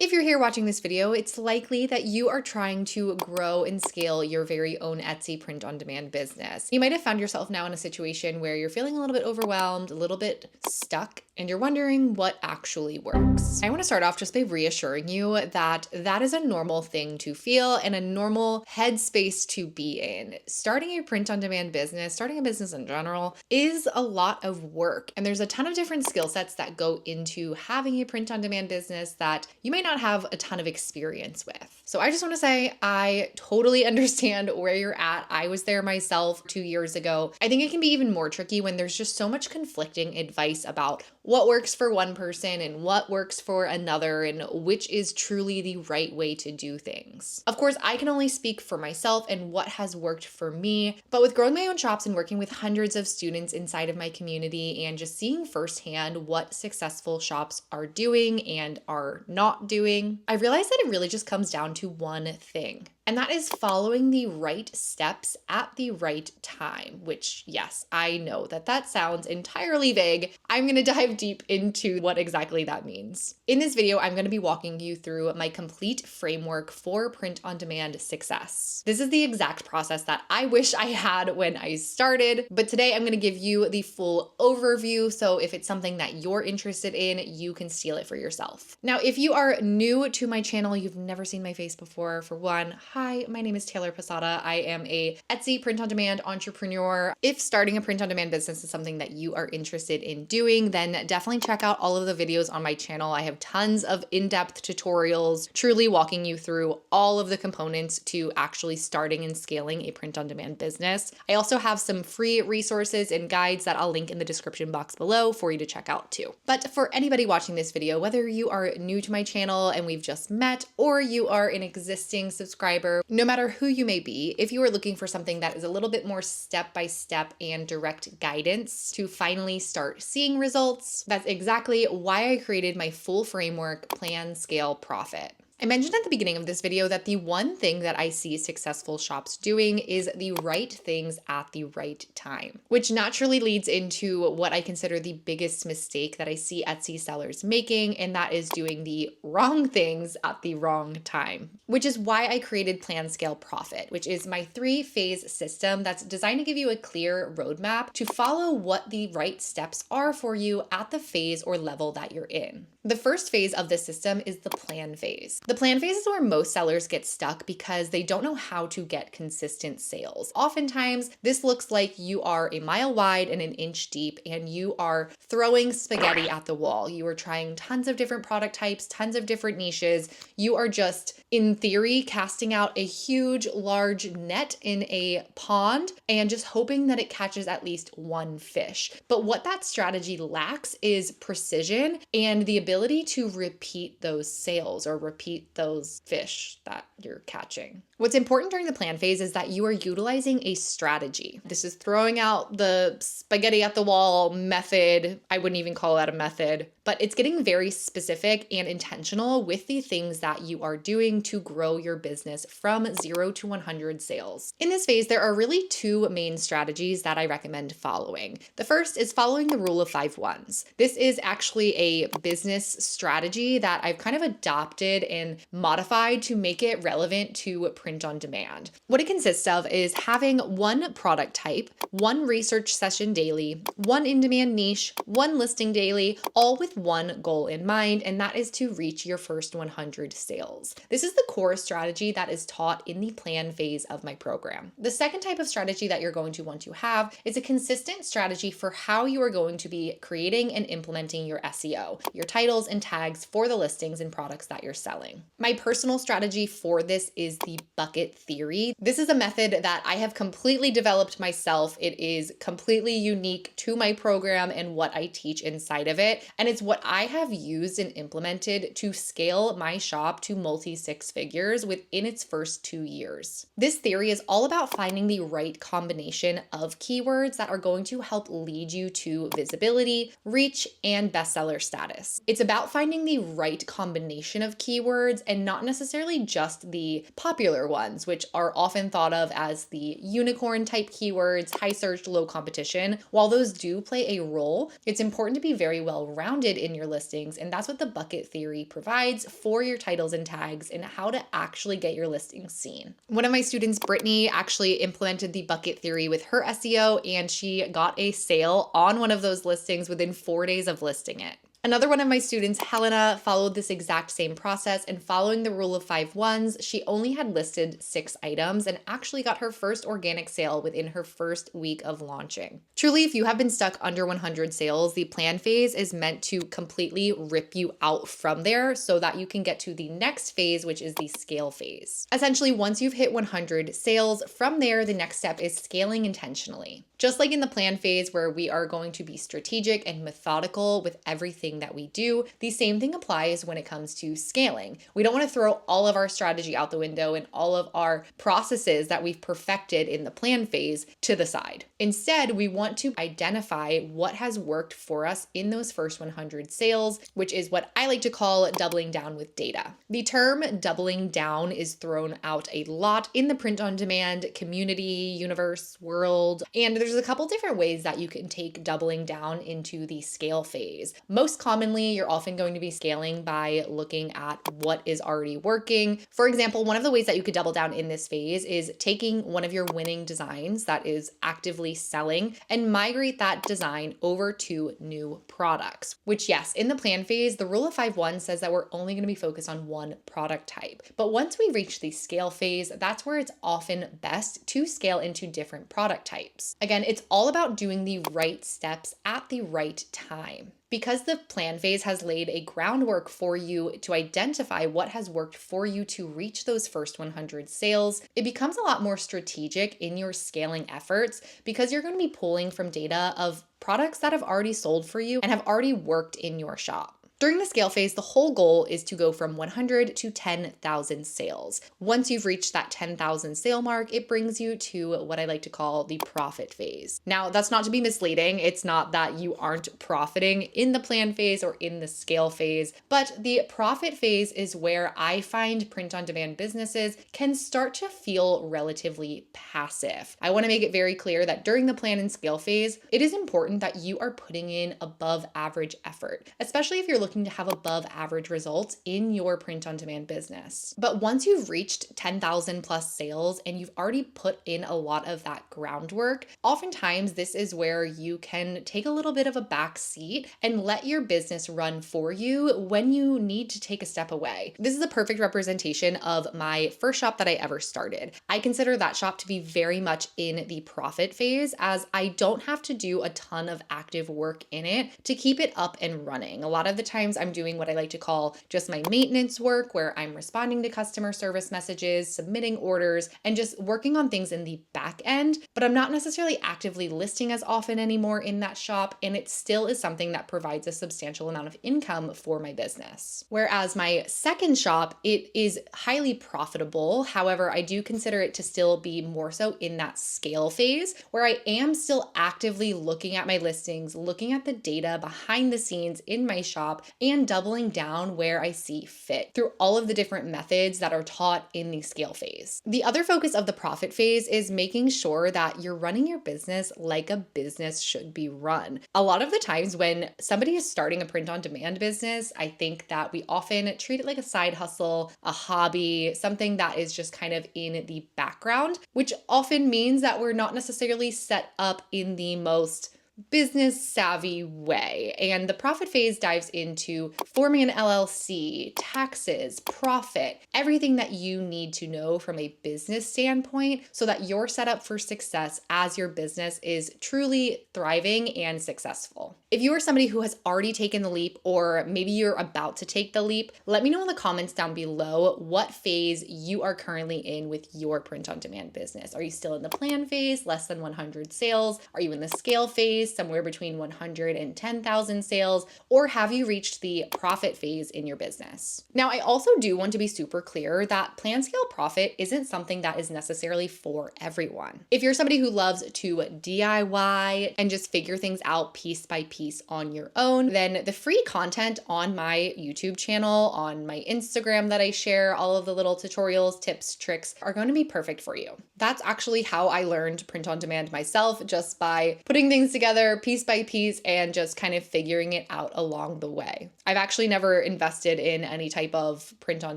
If you're here watching this video, it's likely that you are trying to grow and scale your very own Etsy print-on-demand business. You might have found yourself now in a situation where you're feeling a little bit overwhelmed, a little bit stuck, and you're wondering what actually works. I want to start off just by reassuring you that that is a normal thing to feel and a normal headspace to be in. Starting a print-on-demand business, starting a business in general, is a lot of work. And there's a ton of different skill sets that go into having a print-on-demand business that you might not have a ton of experience with. So I just want to say I totally understand where you're at. I was there myself 2 years ago. I think it can be even more tricky when there's just so much conflicting advice about what works for one person and what works for another and which is truly the right way to do things. Of course, I can only speak for myself and what has worked for me, but with growing my own shops and working with hundreds of students inside of my community and just seeing firsthand what successful shops are doing and are not doing, I realized that it really just comes down to one thing. And that is following the right steps at the right time, which, yes, I know that that sounds entirely vague. I'm going to dive deep into what exactly that means. In this video, I'm going to be walking you through my complete framework for print-on-demand success. This is the exact process that I wish I had when I started, but today I'm going to give you the full overview, so if it's something that you're interested in, you can steal it for yourself. Now, if you are new to my channel, you've never seen my face before, for one, hi, my name is Taylor Posada. I am a Etsy print-on-demand entrepreneur. If starting a print-on-demand business is something that you are interested in doing, then definitely check out all of the videos on my channel. I have tons of in-depth tutorials, truly walking you through all of the components to actually starting and scaling a print-on-demand business. I also have some free resources and guides that I'll link in the description box below for you to check out too. But for anybody watching this video, whether you are new to my channel and we've just met, or you are an existing subscriber, no matter who you may be, if you are looking for something that is a little bit more step-by-step and direct guidance to finally start seeing results, that's exactly why I created my full framework, Plan, Scale, Profit. I mentioned at the beginning of this video that the one thing that I see successful shops doing is the right things at the right time, which naturally leads into what I consider the biggest mistake that I see Etsy sellers making, and that is doing the wrong things at the wrong time, which is why I created Plan, Scale, Profit, which is my 3-phase system that's designed to give you a clear roadmap to follow what the right steps are for you at the phase or level that you're in. The first phase of this system is the plan phase. The plan phase is where most sellers get stuck because they don't know how to get consistent sales. Oftentimes, this looks like you are a mile wide and an inch deep, and you are throwing spaghetti at the wall. You are trying tons of different product types, tons of different niches. You are just, in theory, casting out a huge, large net in a pond and just hoping that it catches at least one fish. But what that strategy lacks is precision and the ability to repeat those sales or repeat those fish that you're catching. What's important during the plan phase is that you are utilizing a strategy. This is throwing out the spaghetti at the wall method. I wouldn't even call that a method, but it's getting very specific and intentional with the things that you are doing to grow your business from 0 to 100 sales. In this phase, there are really 2 main strategies that I recommend following. The first is following the rule of 5 ones. This is actually a business strategy that I've kind of adopted and modified to make it relevant to print on demand. What it consists of is having one product type, one research session daily, one in-demand niche, one listing daily, all with one goal in mind, and that is to reach your first 100 sales. This is the core strategy that is taught in the plan phase of my program. The second type of strategy that you're going to want to have is a consistent strategy for how you are going to be creating and implementing your SEO, your titles and tags for the listings and products that you're selling. My personal strategy for this is the bucket theory. This is a method that I have completely developed myself. It is completely unique to my program and what I teach inside of it. And it's what I have used and implemented to scale my shop to multi-6 figures within its first 2 years. This theory is all about finding the right combination of keywords that are going to help lead you to visibility, reach, and bestseller status. It's It's about finding the right combination of keywords and not necessarily just the popular ones, which are often thought of as the unicorn type keywords, high search, low competition. While those do play a role, it's important to be very well rounded in your listings. And that's what the bucket theory provides for your titles and tags and how to actually get your listings seen. One of my students, Brittany, actually implemented the bucket theory with her SEO, and she got a sale on one of those listings within 4 days of listing it. Another one of my students, Helena, followed this exact same process, and following the rule of 5 ones, she only had listed 6 items and actually got her first organic sale within her first week of launching. Truly, if you have been stuck under 100 sales, the plan phase is meant to completely rip you out from there so that you can get to the next phase, which is the scale phase. Essentially, once you've hit 100 sales, from there, the next step is scaling intentionally. Just like in the plan phase where we are going to be strategic and methodical with everything that we do, the same thing applies when it comes to scaling. We don't want to throw all of our strategy out the window and all of our processes that we've perfected in the plan phase to the side. Instead, we want to identify what has worked for us in those first 100 sales, which is what I like to call doubling down with data. The term doubling down is thrown out a lot in the print on demand community, universe, world, and there's a couple different ways that you can take doubling down into the scale phase. Most commonly, you're often going to be scaling by looking at what is already working. For example, one of the ways that you could double down in this phase is taking one of your winning designs that is actively selling and migrate that design over to new products, which yes, in the plan phase, the rule of 5-1 says that we're only going to be focused on one product type. But once we reach the scale phase, that's where it's often best to scale into different product types. Again, it's all about doing the right steps at the right time. Because the plan phase has laid a groundwork for you to identify what has worked for you to reach those first 100 sales, it becomes a lot more strategic in your scaling efforts because you're going to be pulling from data of products that have already sold for you and have already worked in your shop. During the scale phase, the whole goal is to go from 100 to 10,000 sales. Once you've reached that 10,000 sale mark, it brings you to what I like to call the profit phase. Now, that's not to be misleading. It's not that you aren't profiting in the plan phase or in the scale phase, but the profit phase is where I find print on demand businesses can start to feel relatively passive. I want to make it very clear that during the plan and scale phase, it is important that you are putting in above average effort, especially if you're looking to have above average results in your print on demand business. But once you've reached 10,000 plus sales and you've already put in a lot of that groundwork, oftentimes this is where you can take a little bit of a back seat and let your business run for you when you need to take a step away. This is a perfect representation of my first shop that I ever started. I consider that shop to be very much in the profit phase as I don't have to do a ton of active work in it to keep it up and running. A lot of the time I'm doing what I like to call just my maintenance work, where I'm responding to customer service messages, submitting orders, and just working on things in the back end. But I'm not necessarily actively listing as often anymore in that shop, and it still is something that provides a substantial amount of income for my business. Whereas my second shop, it is highly profitable. However, I do consider it to still be more so in that scale phase, where I am still actively looking at my listings, looking at the data behind the scenes in my shop, and doubling down where I see fit through all of the different methods that are taught in the scale phase. The other focus of the profit phase is making sure that you're running your business like a business should be run. A lot of the times when somebody is starting a print on demand business, I think that we often treat it like a side hustle, a hobby, something that is just kind of in the background, which often means that we're not necessarily set up in the most business savvy way. And the profit phase dives into forming an LLC, taxes, profit, everything that you need to know from a business standpoint so that you're set up for success as your business is truly thriving and successful. If you are somebody who has already taken the leap, or maybe you're about to take the leap, let me know in the comments down below what phase you are currently in with your print on demand business. Are you still in the plan phase, less than 100 sales? Are you in the scale phase? phase, somewhere between 100 and 10,000 sales, or have you reached the profit phase in your business? Now, I also do want to be super clear that Plan Scale Profit isn't something that is necessarily for everyone. If you're somebody who loves to DIY and just figure things out piece by piece on your own, then the free content on my YouTube channel, on my Instagram that I share, all of the little tutorials, tips, tricks are going to be perfect for you. That's actually how I learned print on demand myself, just by putting things together piece by piece and just kind of figuring it out along the way. I've actually never invested in any type of print on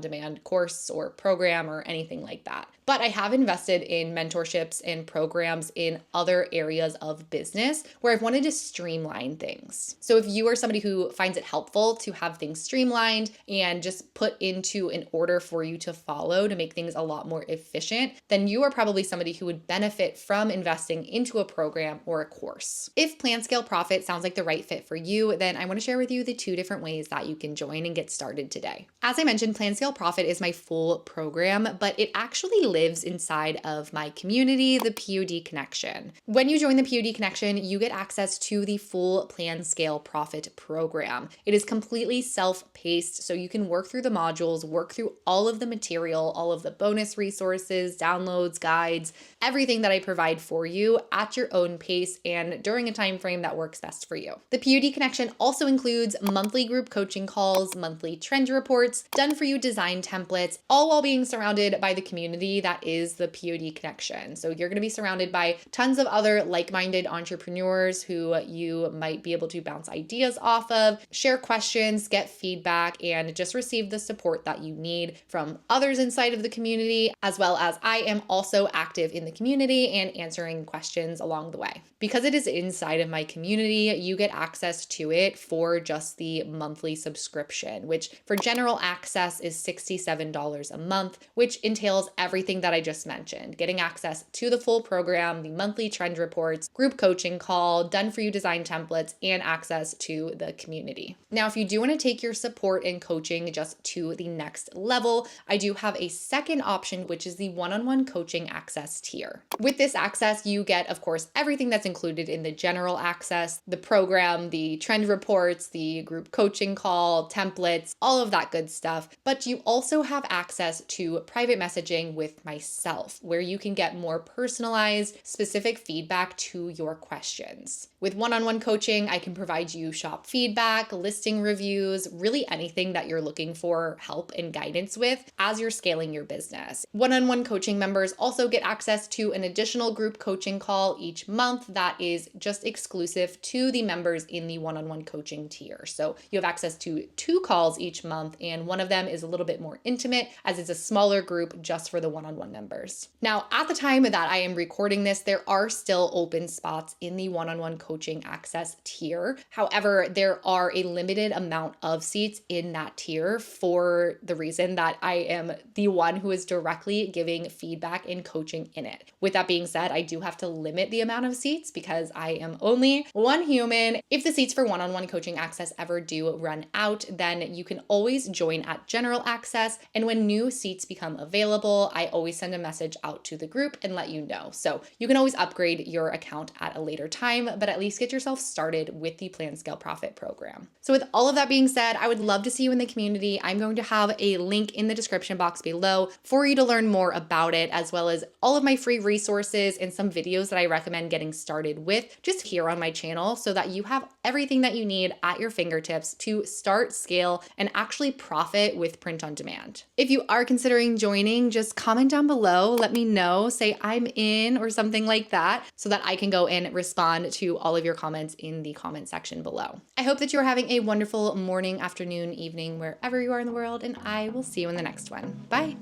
demand course or program or anything like that. But I have invested in mentorships and programs in other areas of business where I've wanted to streamline things. So if you are somebody who finds it helpful to have things streamlined and just put into an order for you to follow to make things a lot more efficient, then you are probably somebody who would benefit from investing into a program or a course. If Plan Scale Profit sounds like the right fit for you, then I want to share with you the 2 different ways that you can join and get started today. As I mentioned, Plan Scale Profit is my full program, but it actually lives inside of my community, the POD Connection. When you join the POD Connection, you get access to the full Plan Scale Profit program. It is completely self-paced, so you can work through the modules, work through all of the material, all of the bonus resources, downloads, guides, everything that I provide for you at your own pace and during a time frame that works best for you. The POD Connection also includes monthly group coaching calls, monthly trend reports, done-for-you design templates, all while being surrounded by the community that is the POD Connection. So you're going to be surrounded by tons of other like-minded entrepreneurs who you might be able to bounce ideas off of, share questions, get feedback, and just receive the support that you need from others inside of the community, as well as I am also active in the community and answering questions along the way. Because it is inside of my community, you get access to it for just the monthly subscription, which for general access is $67 a month, which entails everything that I just mentioned, getting access to the full program, the monthly trend reports, group coaching call, done-for-you design templates, and access to the community. Now, if you do want to take your support and coaching just to the next level, I do have a second option, which is the one-on-one coaching access tier. With this access, you get, of course, everything that's included in the general access, the program, the trend reports, the group coaching call, templates, all of that good stuff. But you also have access to private messaging with myself, where you can get more personalized, specific feedback to your questions. With one-on-one coaching, I can provide you shop feedback, listing reviews, really anything that you're looking for help and guidance with as you're scaling your business. One-on-one coaching members also get access to an additional group coaching call each month that is just exclusive to the members in the one-on-one coaching tier. So you have access to 2 calls each month, and one of them is a little bit more intimate as it's a smaller group just for the one-on-one members. Now, at the time that I am recording this, there are still open spots in the one-on-one coaching access tier. However, there are a limited amount of seats in that tier for the reason that I am the one who is directly giving feedback and coaching in it. With that being said, I do have to limit the amount of seats because I am only one human. If the seats for one-on-one coaching access ever do run out, then you can always join at general access. And when new seats become available, I always send a message out to the group and let you know. So you can always upgrade your account at a later time, but at least get yourself started with the Plan Scale Profit program. So with all of that being said, I would love to see you in the community. I'm going to have a link in the description box below for you to learn more about it, as well as all of my free resources and some videos that I recommend getting started with just here on my channel, so that you have everything that you need at your fingertips to start, scale, and actually profit with print on demand. If you are considering joining, just comment down below, let me know, say I'm in or something like that, so that I can go and respond to all of your comments in the comment section below. I hope that you are having a wonderful morning, afternoon, evening, wherever you are in the world, and I will see you in the next one. Bye.